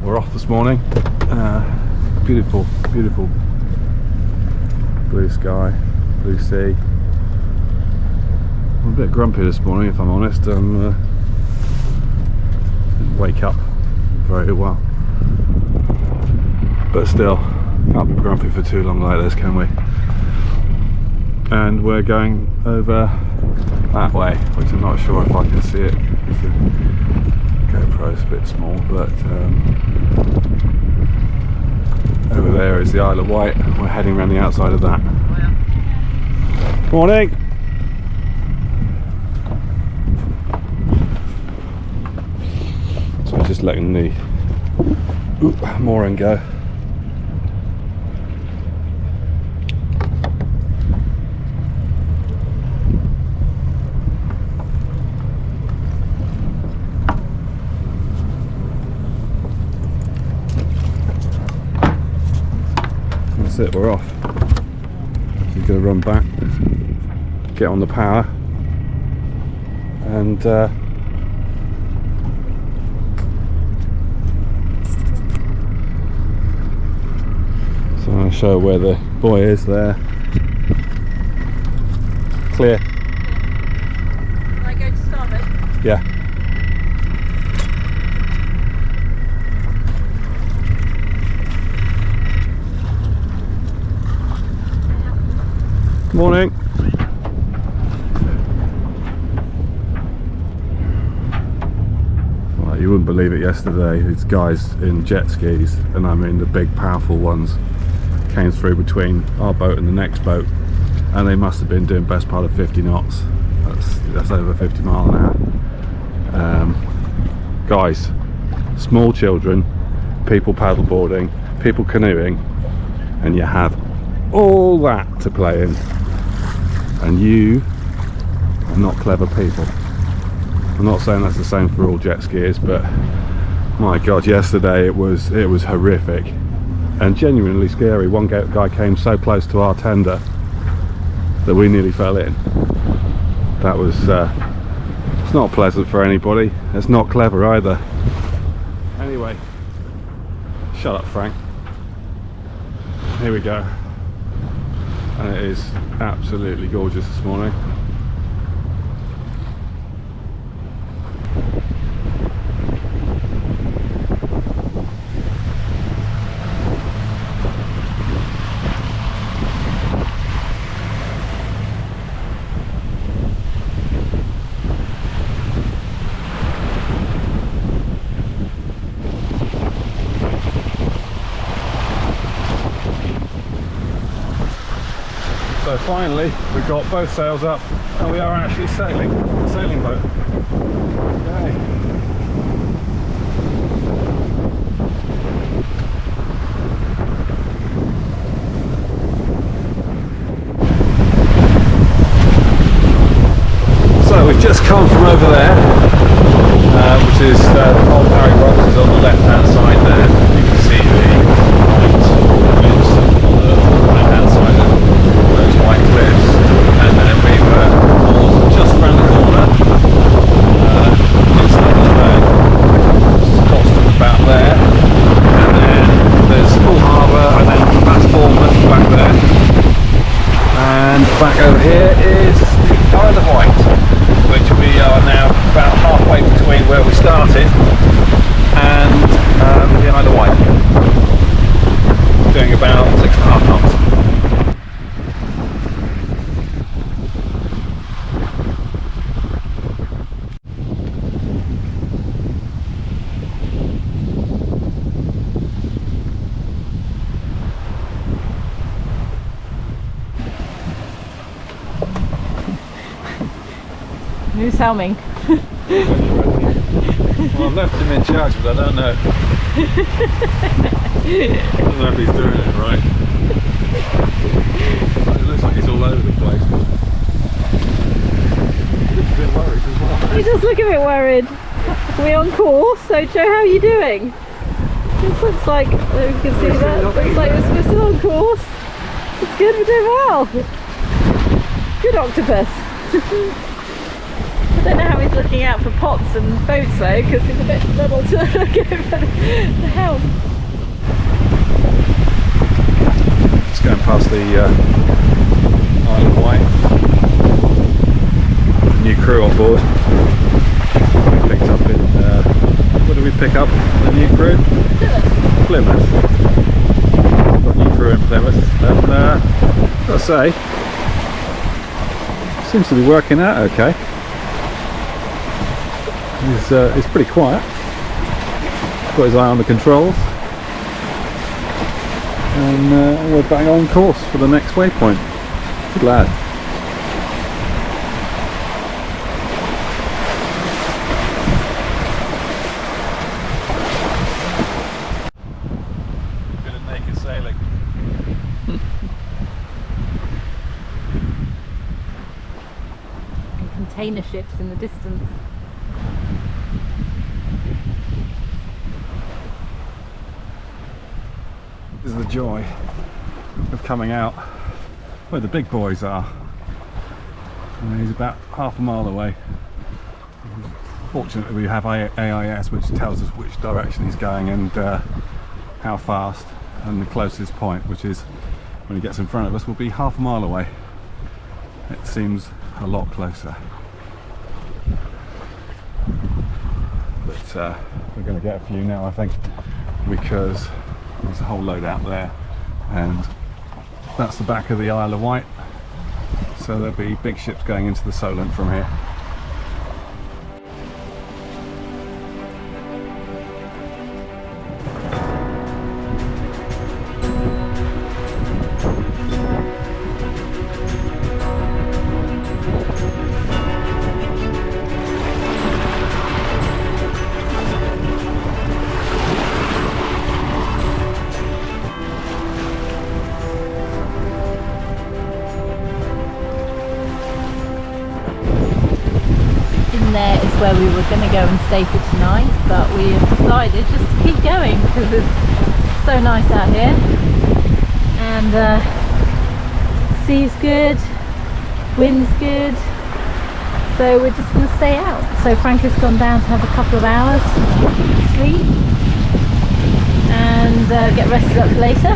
we're off this morning. Beautiful, beautiful blue sky, blue sea. I'm a bit grumpy this morning, if I'm honest. Didn't wake up very well, but still, can't be grumpy for too long like this, can we? And we're going over that way, which I'm not sure if I can see it. The GoPro's a bit small, but over there is the Isle of Wight. We're heading around the outside of that. Morning! So just letting the mooring go. That's it, we're off. He's going to run back, get on the power, and so I'm going to show where the buoy is there. Clear. Can I go to starboard? Yeah. Morning. Well, you wouldn't believe it, yesterday these guys in jet skis, and I mean the big powerful ones, came through between our boat and the next boat, and they must have been doing best part of 50 knots. That's over 50 miles an hour. Guys, small children, people paddleboarding, people canoeing, and you have all that to play in. And you are not clever people. I'm not saying that's the same for all jet skiers, but my god, yesterday it was horrific and genuinely scary. One guy came so close to our tender that we nearly fell in. That was it's not pleasant for anybody. It's not clever either. Anyway, shut up, Frank. Here we go. And it is absolutely gorgeous this morning. So finally, we've got both sails up and we are actually sailing a sailing boat. Yay. So we've just come from over there, which is the Old Harry Rocks is on the left hand side there. You can see the lights on the right hand side of those white cliffs, and then we were just around the corner in Studland, which is about there, and then there's Full Harbour, and then that's Bournemouth back there, and back over here is the Isle of Wight, which we are now about halfway between where we started and the Isle of Wight, doing about 6.5 knots. Who's helming? Well, I've left him in charge, but I don't know. I don't know if he's doing it right. It looks like he's all over the place. He looks a bit worried as well. He does look a bit worried. Are we on course? So Joe, how are you doing? This looks like, you can see that, looks like we're still on course. It's good, we're doing well. Good octopus. Don't know how he's looking out for pots and boats though, because he's a bit little to look over the helm. Just going past the Isle of Wight. New crew on board. We picked up in what did we pick up? The new crew? Plymouth. Got new crew in Plymouth, and I'll say, seems to be working out okay. He's pretty quiet. Got his eye on the controls, and we're bang on course for the next waypoint. Good lad. Bit of naked sailing. And container ships in the distance. This is the joy of coming out where the big boys are. And he's about half a mile away. Fortunately, we have AIS, which tells us which direction he's going and how fast, and the closest point, which is when he gets in front of us, will be half a mile away. It seems a lot closer. But we're going to get a few now, I think, because there's a whole load out there, and that's the back of the Isle of Wight, so there'll be big ships going into the Solent from here. There is where we were going to go and stay for tonight, but we have decided just to keep going because it's so nice out here, and sea's good, wind's good, so we're just going to stay out. So Frank has gone down to have a couple of hours sleep and get rested up later,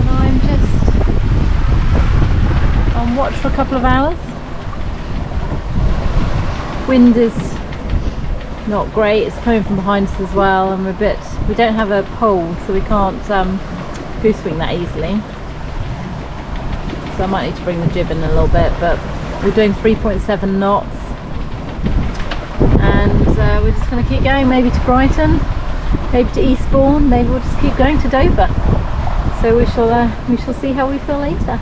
and I'm just on watch for a couple of hours. Wind is not great, it's coming from behind us as well, and we don't have a pole, so we can't goose wing that easily, so I might need to bring the jib in a little bit, but we're doing 3.7 knots, and we're just going to keep going, maybe to Brighton, maybe to Eastbourne, maybe we'll just keep going to Dover, so we shall see how we feel later.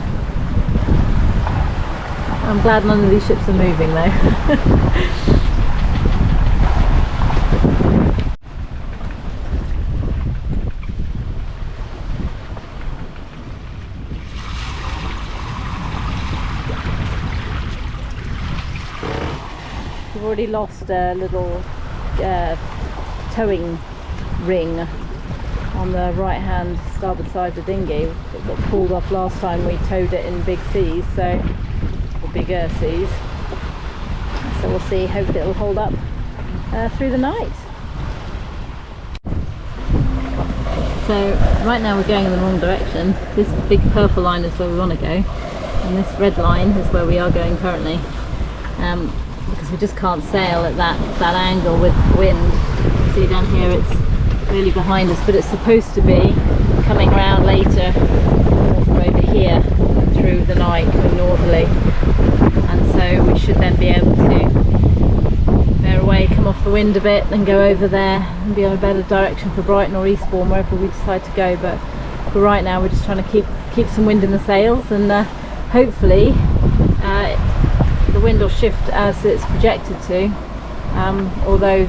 I'm glad none of these ships are moving though. We've already lost a little towing ring on the right hand starboard side of the dinghy. It got pulled off last time we towed it in big seas, so bigger seas, so we'll see, hopefully it'll hold up through the night. So right now we're going in the wrong direction. This big purple line is where we want to go, and this red line is where we are going currently, because we just can't sail at that angle with wind. See down here it's really behind us, but it's supposed to be coming around later from over here through the night, going northerly, and so we should then be able to bear away, come off the wind a bit, then go over there and be on a better direction for Brighton or Eastbourne, wherever we decide to go. But for right now we're just trying to keep some wind in the sails, and hopefully the wind will shift as it's projected to, although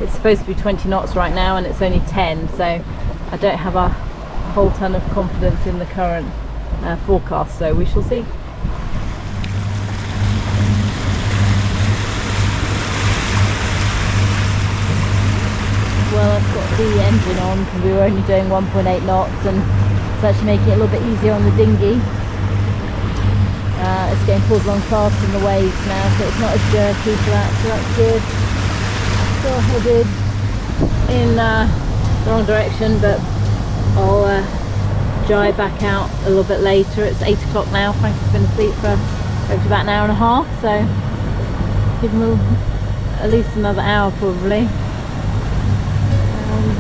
it's supposed to be 20 knots right now and it's only 10, so I don't have a whole ton of confidence in the current forecast, so we shall see. Well, I've got the engine on because we were only doing 1.8 knots, and it's actually making it a little bit easier on the dinghy. It's getting pulled along faster than the waves now, so it's not as jerky for that, so that's good. Still headed in the wrong direction, but I'll drive back out a little bit later. It's 8 o'clock now. Frank's been asleep for hopefully about an hour and a half, so give him at least another hour probably. And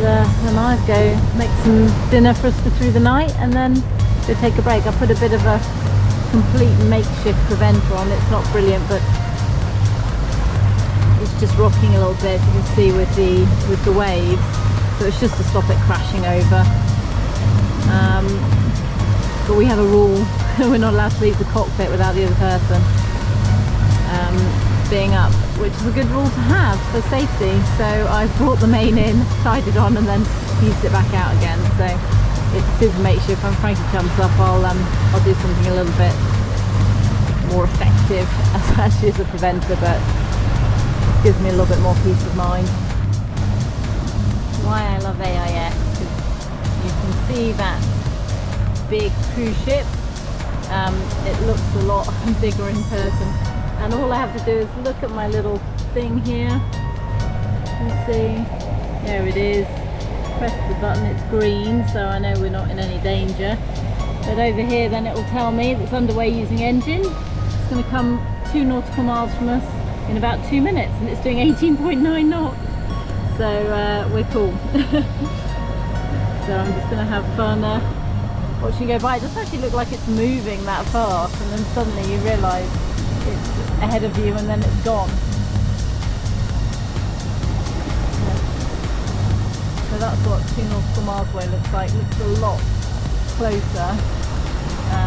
then I'll go make some dinner for us for through the night and then go take a break. I put a bit of a complete makeshift preventer on. It's not brilliant, but it's just rocking a little bit, you can see with the waves, so it's just to stop it crashing over. But we have a rule, we're not allowed to leave the cockpit without the other person being up, which is a good rule to have for safety. So I've brought the main in, tied it on and then eased it back out again. So it's super makeshift. When Frankie comes up, I'll do something a little bit more effective as actually as a preventer, but it gives me a little bit more peace of mind. Why I love AIS, because you can see that big cruise ship. It looks a lot bigger in person, and all I have to do is look at my little thing here. You see, there it is. Press the button, it's green, so I know we're not in any danger. But over here then it will tell me that it's underway using engine. It's going to come 2 nautical miles from us in about 2 minutes, and it's doing 18.9 knots. So we're cool. So I'm just going to have fun watching it go by. It doesn't actually look like it's moving that fast, and then suddenly you realise it's ahead of you and then it's gone. So that's what 2 nautical miles away looks like. It looks a lot closer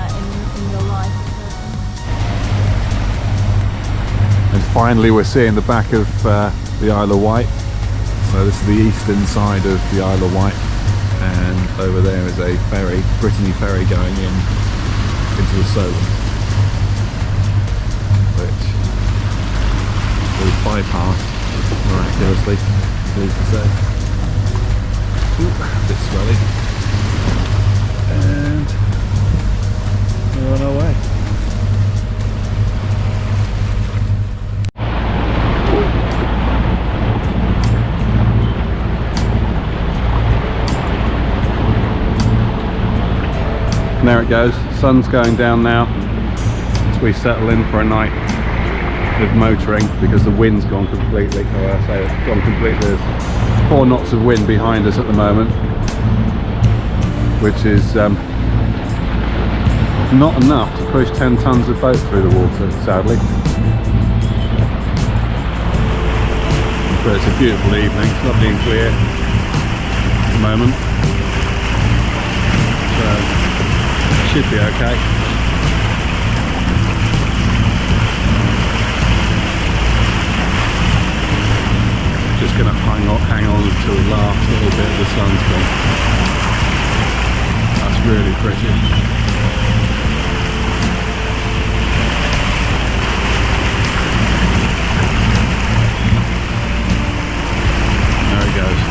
in real life. And finally we're seeing the back of the Isle of Wight. So this is the eastern side of the Isle of Wight, and over there is a ferry, Brittany Ferry, going into the Solent, which we've bypassed miraculously, pleased to say. Ooh, a bit swelly, and we're on our way. And there it goes, sun's going down now as we settle in for a night of motoring, because the wind's gone completely. Oh, I say it's gone completely. There's 4 knots of wind behind us at the moment, which is not enough to push 10 tons of boat through the water, sadly. But it's a beautiful evening, it's lovely and clear at the moment. So should be okay. Just going to hang on until the last little bit of the sun's gone. That's really pretty. There it goes.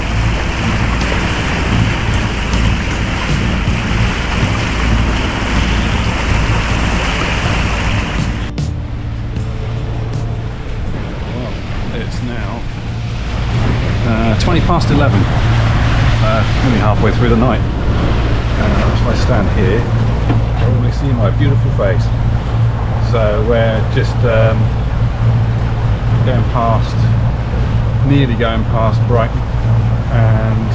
It's now 20 past 11, only halfway through the night. If I stand here, you'll probably see my beautiful face. So we're just nearly going past Brighton, and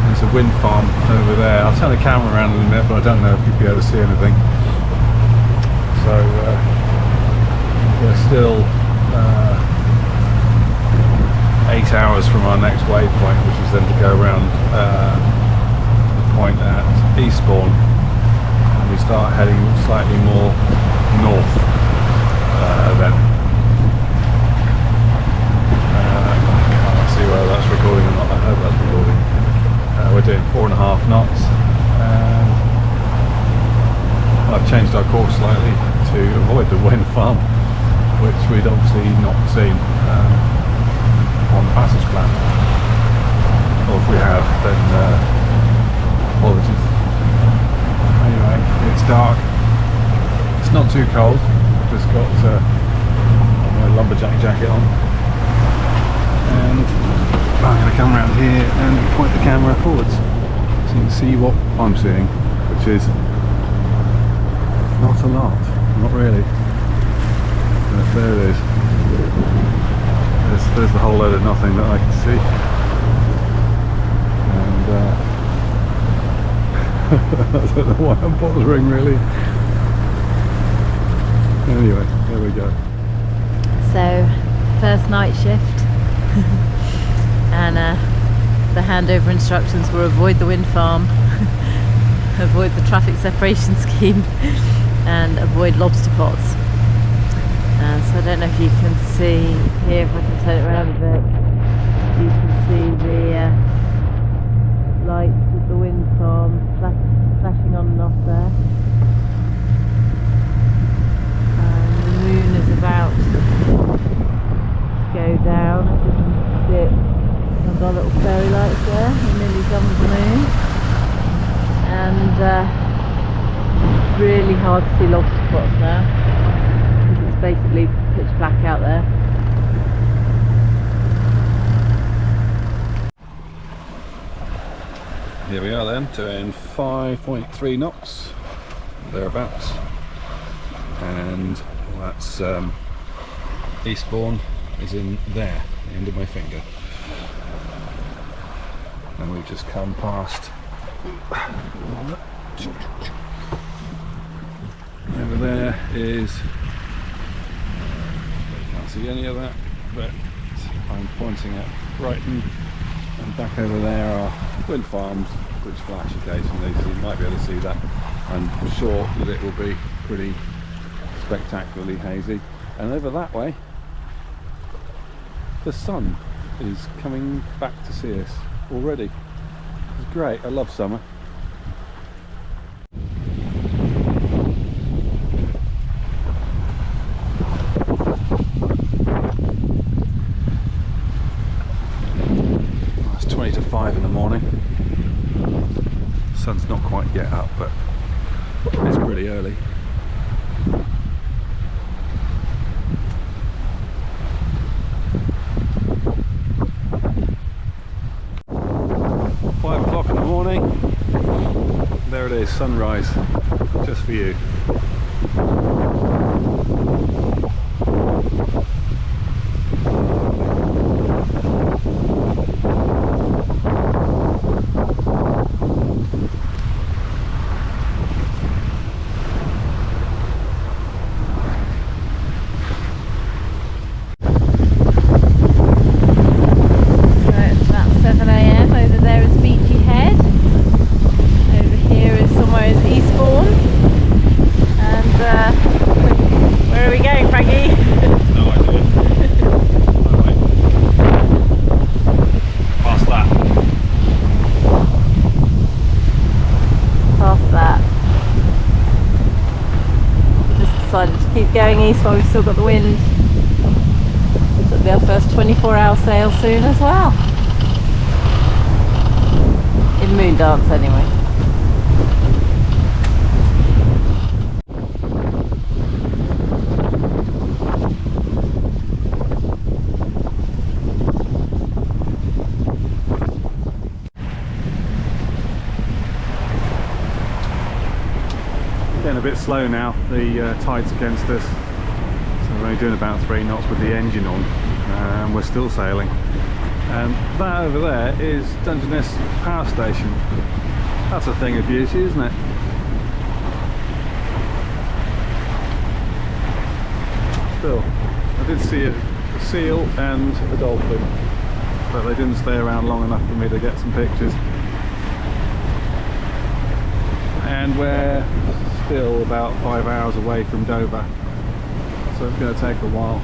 there's a wind farm over there. I'll turn the camera around in a minute, but I don't know if you'll be able to see anything. So we're still 8 hours from our next waypoint, which is then to go around the point at Eastbourne, and we start heading slightly more north then. Can't see whether that's recording or not. I hope that's recording. We're doing 4.5 knots, and I've changed our course slightly to avoid the wind farm, which we'd obviously not seen on the passage plan, or if we have, then apologies. Anyway, it's dark. It's not too cold. Just got my lumberjack jacket on, and I'm going to come around here and point the camera forwards so you can see what I'm seeing, which is not a lot, not really. But there it is. There's the whole load of nothing that I can see, and I don't know why I'm bothering really. Anyway, there we go. So, first night shift, and the handover instructions were avoid the wind farm, avoid the traffic separation scheme, and avoid lobster pots. So I don't know if you can see here, if I can turn it around a bit, you can see the lights of the wind farm flashing on and off there. And the moon is about to go down, as you can see it. I've got little fairy lights there, we're nearly done with the moon. And really hard to see lobster pots now. It's basically pitch black out there. Here we are then, doing 5.3 knots, thereabouts, and that's Eastbourne is in there, the end of my finger, and we've just come past. Over there is, you can't see any of that, but I'm pointing at Brighton, and back over there are wind farms which flash occasionally, so you might be able to see that. I'm sure that it will be pretty spectacularly hazy. And over that way, the sun is coming back to see us already. It's great, I love summer. It's 20 to 5 in the morning. The sun's not quite yet up, but it's pretty early. There it is, sunrise, just for you. 24-hour sail soon as well. In moon dance anyway. Getting a bit slow now, the tide's against us, so we're only doing about 3 knots with the engine on, and we're still sailing. And that over there is Dungeness Power Station. That's a thing of beauty, isn't it? Still, I did see a seal and a dolphin, but they didn't stay around long enough for me to get some pictures. And we're still about 5 hours away from Dover, so it's going to take a while.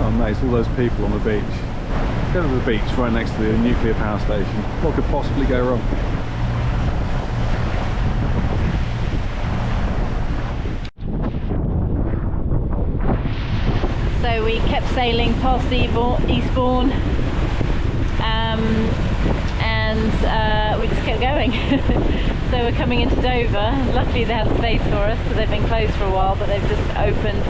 Oh mate, all those people on the beach. Go to the beach right next to the nuclear power station. What could possibly go wrong? So we kept sailing past Eastbourne, and we just kept going. So we're coming into Dover. Luckily they have space for us because they've been closed for a while, but they've just opened.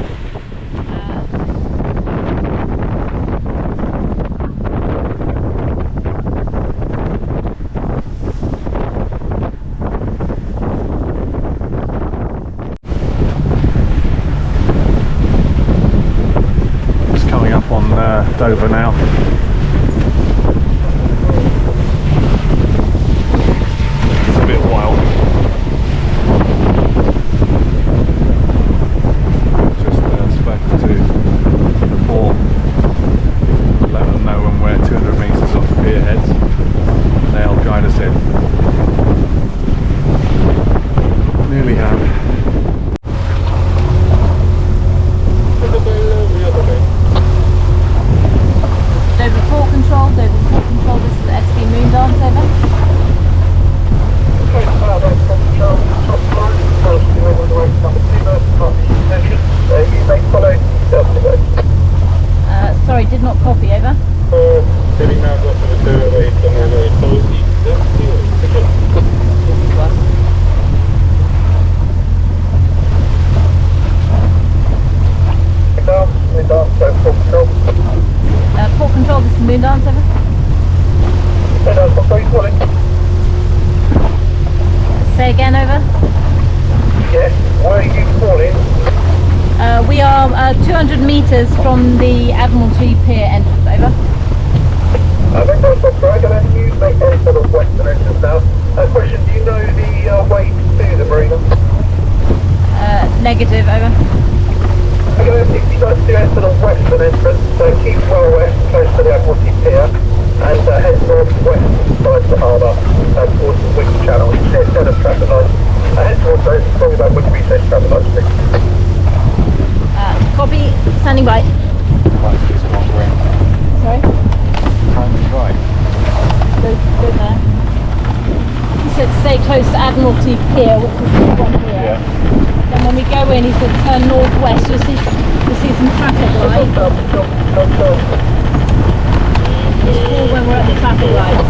Just coming up on Dover now. Sorry, did not copy, over. Port control, this is Moondance, over. Say again, over. Yes, where are you calling? We are 200 metres from the Admiralty Pier entrance, over. I think that's right, and then you make any sort of western entrance now. Question, do you know the way to the marina? Negative, over. Okay, if you guys do enter the western entrance, so keep well west, close to the Admiralty Pier, and head north-west side of the harbour, towards the Wick Channel, which is near of traffic lights. Head towards those, talking about Wick Research traffic lights, please. Copy, standing by. Sorry? Right. Go there. He said stay close to Admiralty Pier, which is this one here. Yeah. Then when we go in, he said turn northwest. You'll see some traffic lights. Just call when we're at the traffic lights.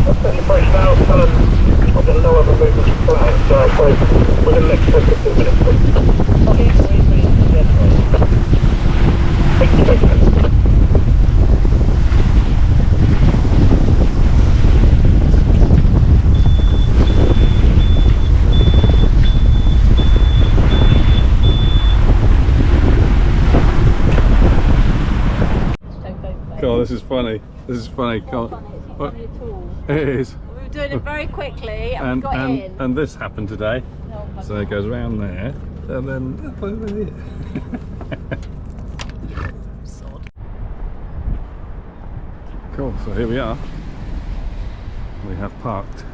That's pretty fresh now. I've got no other movement planned, so we're going to let it take a few minutes. Okay, God, this is funny. This is funny. Not funny, it's not funny at all. It is. We were doing it very quickly and we got in. And this happened today. No, So it goes around there and then up over here. Sod. Cool, so here we are. We have parked.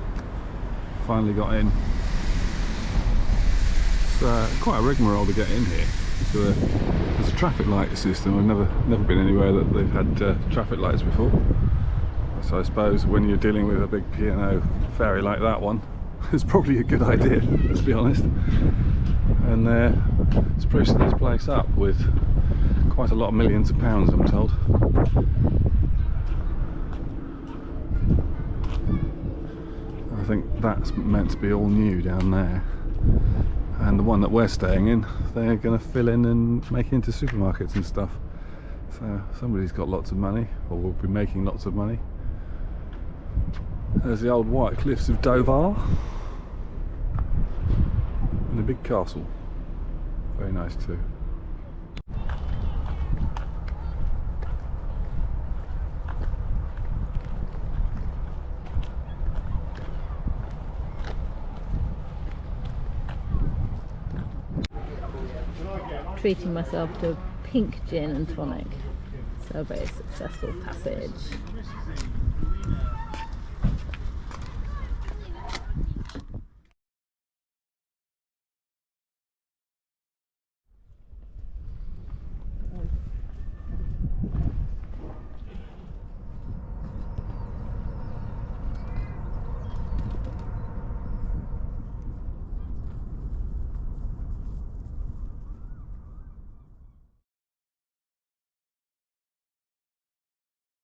Finally got in. It's quite a rigmarole to get in here. There's a traffic light system. I've never been anywhere that they've had traffic lights before. So I suppose when you're dealing with a big P&O ferry like that one, it's probably a good idea, let's be honest. And they're sprucing this place up with quite a lot of millions of pounds, I'm told. I think that's meant to be all new down there. And the one that we're staying in, they're going to fill in and make it into supermarkets and stuff. So somebody's got lots of money, or will be making lots of money. There's the old white cliffs of Dover and a big castle. Very nice too. Treating myself to a pink gin and tonic. Celebrate a successful passage.